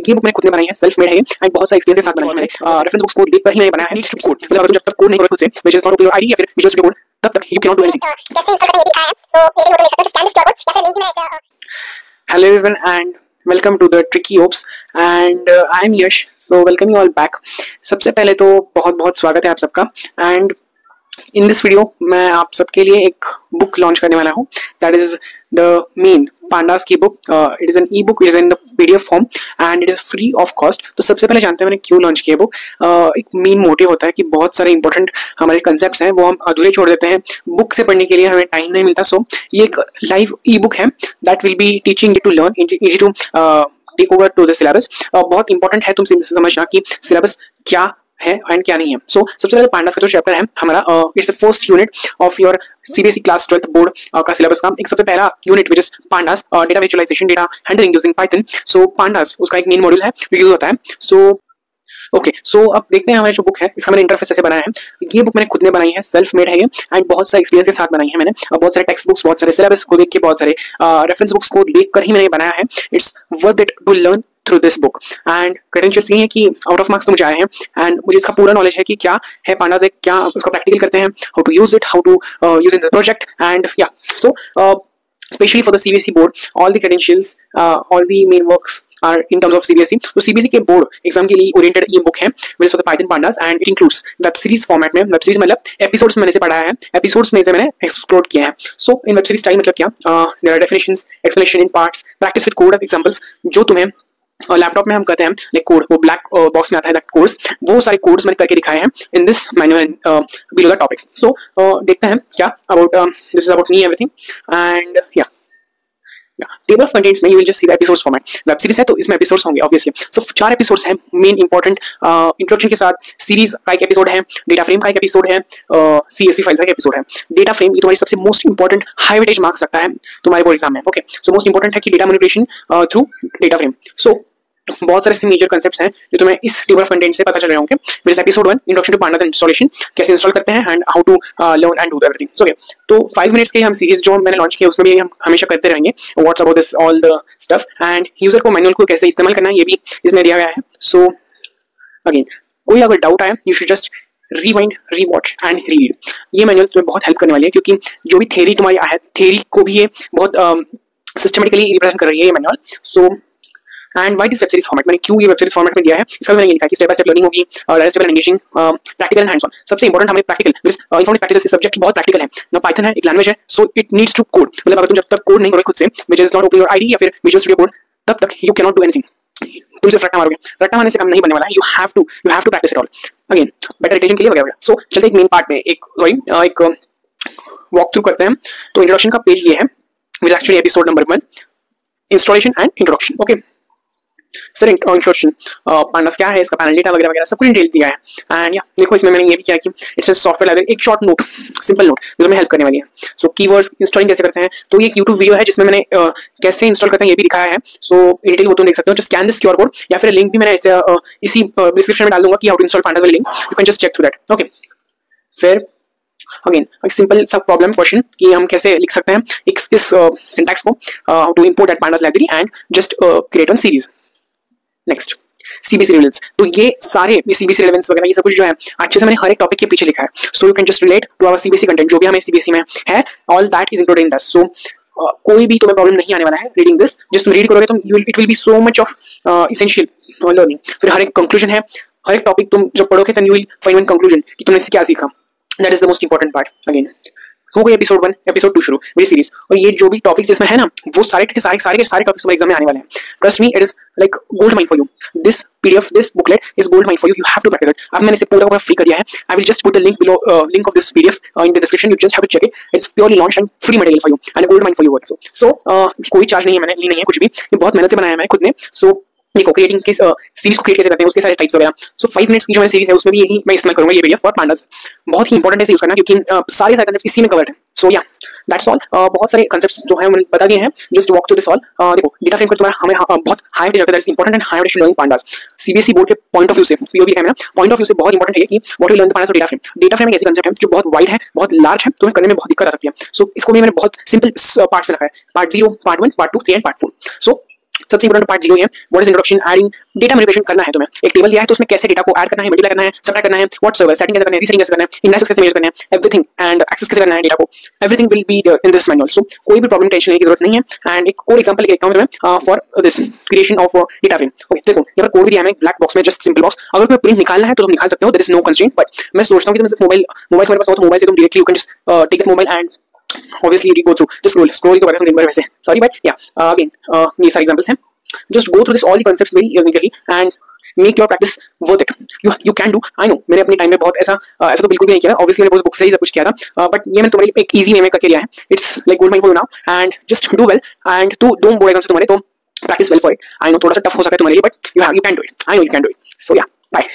ये बुक मैंने खुद ने बनाई है, सेल्फ मेड है एंड बहुत सारे एक्सपीरियंस के साथ बनाई है मैंने। रेफरेंस बुक्स को देखकर ही मैंने बनाया है। नीड्स टू कोड, मतलब अगर जब तक कोड नहीं करोगे खुद से, which is not open your ID या फिर विजुअल स्टूडियो कोड, तब तक you can not do anything. कैसे इंस्टॉल करना ये भी दिखाया है, सो मेरे लिए हो तो स्कैन दिस क्यूआर कोड या फिर लिंक भी मैं ऐसा। Hello everyone and welcome to the tricky ops and I am Yash. So welcome you all back. सबसे पहले तो बहुत बहुत स्वागत है आप सबका। एंड इन दिस वीडियो मैं आप सबके लिए एक बुक लॉन्च करने वाला हूँ, that is the main Pandas की book. It is an e book, it is in the PDF form and it is free of cost. तो सबसे पहले जानते हैं मैंने क्यों लॉन्च किया बुक। एक मेन मोटिव होता है कि बहुत सारे इंपॉर्टेंट हमारे कंसेप्ट्स हैं वो हम अधूरे छोड़ देते हैं, बुक से पढ़ने के लिए हमें टाइम नहीं मिलता। सो ये एक लाइव ई बुक है that will be teaching you to learn easy to take over to the syllabus. बहुत इंपॉर्टेंट है तुम समझना कि सिलेबस क्या है एंड क्या नहीं है। सो सबसे पहले पांडास का जो चैप्टर है हमारा, it's the first unit of your CBSE class 12th board का सिलेबस का एक सबसे पहला unit which is pandas, data visualisation, data handling using Python. So pandas उसका एक मेन मॉड्यूल है जो यूज होता है। सो अब देखते हैं हमारी जो बुक है इसका मैंने इंटरफेस ऐसे बनाया है। ये बुक मैंने खुद ने बनाई है, सेल्फ मेड है ये एंड बहुत सारे एक्सपीरियंस के साथ बनाई है मैंने। बहुत सारे टेक्स्ट बुक्स, बहुत सारे सिलेबस को देख के, बहुत सारे रेफरेंस बुक्स को देख कर ही मैंने बनाया है। It's worth it to learn through this book and credentials ये है कि आउट ऑफ मार्क्स तो मुझे आए हैं एंड मुझे इसका पूरा नॉलेज है कि क्या है पांडास, क्या उसका प्रैक्टिकल करते हैं, how to use it, how to use in the project and या so especially for the CBSE board, all the credentials, all the main works are in terms of CBSE. तो CBSE के board exam के लिए oriented ये book है which is for the Python Pandas and it includes web series format में। Web series मतलब episodes मैंने से पढ़ाया है, एपिसोड्स में से मैंने एक्सप्लोर किया है। So in web series style मतलब क्या, there are definitions, explanation in parts, practice with code examples जो तुम्हें लैपटॉप में हम कहते हैं लाइक कोड, वो ब्लैक बॉक्स में आता है दैट कोर्स, वो सारे कोड्स मैंने करके दिखाए हैं in this manual below the topic. So देखते हैं क्या about this is about me everything and या टेबल ऑफ कंटेंट्स में you will just see the episodes format. Web series है तो इसमें एपिसोड्स होंगे ऑब्वियसली। सो 4 एपिसोड्स हैं मेन इंपॉर्टेंट इंट्रोडक्शन के साथ। सीरीज का एक एपिसोड है, डेटा फ्रेम का एक एपिसोड है, सीएसवी फाइल्स का एक एपिसोड है। डेटा फ्रेम ये तुम्हारी सबसे most important high weightage marks सकता है तुम्हारे बोर्ड एग्जाम में। ओके, सो मोस्ट इंपॉर्टेंट है कि data manipulation through data frame. So बहुत सारे मेजर कांसेप्ट्स हैं जो तुम्हें इस टेबल ऑफ कंटेंट से पता चल रहे होंगे। Which episode 1 introduction to Pandas installation, कैसे इंस्टॉल करते हैं and how to learn and do everything. So तो 5 मिनट्स के हम सीरीज जो मैंने लॉन्च किया उसमें भी हम हमेशा करते रहेंगे what's about this all the stuff and user को मैनुअल को कैसे इस्तेमाल करना है ये भी इसमें दिया गया है। सो अगेन कोई अगर डाउट आए you should just rewind, rewatch and read. ये मैनुअल तुम्हें बहुत हेल्प करने वाली है क्योंकि जो भी थ्योरी तुम्हारी है, थ्योरी को भी ये बहुत सिस्टमेटिकली रिप्रेजेंट कर रही है ये manual. So and why this web series format, मैंने क्यों ये वेब सीरीज फॉर्मेट में दिया है इसका मैंने लिखा है कि स्टेप बाय स्टेप लर्निंग होगी, digestible engaging, practical and hands on. सबसे इंपॉर्टेंट हमारे प्रैक्टिकल, इन्फॉर्मेटिक्स प्रैक्टिस सब्जेक्ट बहुत प्रैक्टिकल है ना। पाइथन है, एक लैंग्वेज है, so it needs to code. मतलब अगर तुम जब तक कोड नहीं करोगे खुद से, which is not open your ID या फिर विजुअल स्टूडियो कोड, तब तक you can not do anything. तुम सिर्फ रट्टा मारोगे, रट्टा मारने से काम नहीं बनने वाला है। You have to practise it all again better retention के लिए वगैरह। सो चलते एक मेन पार्ट में एक वॉक थ्रू करते हैं। तो इंट्रोडक्शन का पेज ये है which actually episode number 1, installation and introduction. Okay, फिर इंट्रोडक्शन पांडास क्या है, इसका पैनल डेटा वगैरह वगैरह सब कुछ डिटेल दिया है एंड या देखो इसमें मैंने ये भी किया कि इट्स अ सॉफ्टवेयर लाइब्रेरी, एक शॉर्ट नोट, सिंपल नोट जो तुम्हें हेल्प करने वाली है। सो कीवर्ड्स इंस्टॉलिंग कैसे करते हैं, तो ये एक YouTube वीडियो है जिसमें मैंने कैसे इंस्टॉल करते हैं ये भी दिखाया है। सो इन डिटेल वो तुम देख सकते हो। Just scan this QR code या फिर लिंक भी मैंने ऐसे इसी डिस्क्रिप्शन में डाल दूंगा कि हाउ टू इंस्टॉल पांडास वाली link, you can just check through that. Okay, फिर अगेन एक सिंपल सा प्रॉब्लम क्वेश्चन कि हम कैसे लिख सकते हैं इस सिंटैक्स को, how to import that pandas library and just create one series. Next CBSE relevance, तो ये सारे सीबीएसई रिलेवेंस वगैरह ये सब कुछ जो है अच्छे से मैंने हर एक टॉपिक के पीछे लिखा है। So you can just relate to our CBSE content जो भी हमें सीबीएसई में है, all that is included in this. So कोई भी तुम्हें प्रॉब्लम नहीं आने वाला है रीडिंग दिस। जस्ट तुम रीड करोगे तो it will be so much of essential learning. फिर हर एक कंक्लूजन है, हर एक टॉपिक तुम जब पढ़ोगे तो you will find one conclusion कि तुमने इससे क्या सीखा। That is the most important part. Again हो गई एपिसोड 1, एपिसोड 2 शुरू मेरी सीरीज। और ये जो भी टॉपिक्स इसमें है ना वो सारे के सारे टॉपिक्स एग्जाम में आने वाले हैं। Trust me, it is like gold mine for you. This PDF, this booklet is gold mine for you. You have to practise it. अब मैंने इसे पूरा फ्री कर दिया है। I will just put the link below, link of this PDF in the description. You just have to check it. It's purely launch and free material for you and gold mine for you also. सो कोई charge नहीं है, मैंने ली नहीं है कुछ भी, ये बहुत मेहनत से बनाया है मैंने खुद ने। सो देखो क्रिएटिंग के सीरीज को क्रिएट कैसे करते हैं उसके सारे टाइप्स वगैरह। सो 5 मिनट्स की जो सीरीज है उसमें भी यही मैं इस्तेमाल करूंगा ये पीडीएफ और पांडास। बहुत ही इंपॉर्टेंट है इसे यूज करना क्योंकि सारे कंसेप्ट इसी में कवर्ड है। सो या दैट्स ऑल। बहुत सारे कंसेप्ट्स जो है मैंने बता दिए हैं। Just walk through this all. देखो डेटा फ्रेम को तुम्हारा हमें बहुत हाई वेटेज रखता है, important and high weightage learning pandas. CBSE board के पॉइंट ऑफ व्यू से जो भी है मेरा पॉइंट ऑफ व्यू से बहुत इंपॉर्टेंट है कि what you learn the pandas और डेटा फ्रेम। डेटा फ्रेम एक ऐसी कंसेप्ट है जो बहुत वाइड है, बहुत लार्ज है, तुम्हें करने में बहुत दिक्कत आ सकती है। सो इसको भी मैंने बहुत सिंपल पार्ट्स में रखा है, part 0, part 1, part 2, 3 and part 4। सो सबसे इंपॉर्टेंट पार्ट 0 है what is introduction adding data manipulation करना है तुम्हें। एक टेबल दिया है तो उसमें कैसे डेटा को ऐड करना है, मल्टीप्लाई करना है, सबट्रैक्ट करना है, व्हाटसोएवर, सेटिंग कैसे करना है, रीसेटिंग कैसे करना है, इंडेक्सेस कैसे मेजर करना है, एवरीथिंग एंड एक्सेस कैसे करना है डेटा को, everything will be in this manual. So कोई भी प्रॉब्लम टेंशन लेने की जरूरत नहीं है। एंड एक कोड एग्जांपल लेके मैं for this creation of data frame. Okay देखो यहाँ पर कोड भी दिया है ब्लैक बॉक्स में, जस्ट सिंपल बॉक्स। अगर तुम्हें प्रिंट निकालना है तो तुम निकाल सकते हो, there is no constraint. But मैं सोचता हूं कि तुम सिर्फ मोबाइल तुम्हारे पास हो तो मोबाइल से तुम directly you can just take that mobile and obviously you go through just scroll तो दिन भर वैसे sorry but yeah again ये सारे examples हैं, just go through this all the concepts very immediately and make your practice worth it. You can do, I know मैंने अपने time में बहुत ऐसा तो बिल्कुल भी नहीं किया, obviously मैंने बुक से ही सब कुछ किया था, but ये मैंने तुम्हारे लिए एक easy वे में करके लिया है. It's like gold mine for you now and just do well and तू don't बोल एग्जाम से तुम्हारे तो practice well for it. I know थोड़ा सा tough हो सकता है तुम्हारे लिए but you can do it. I know you can do it. So yeah, bye.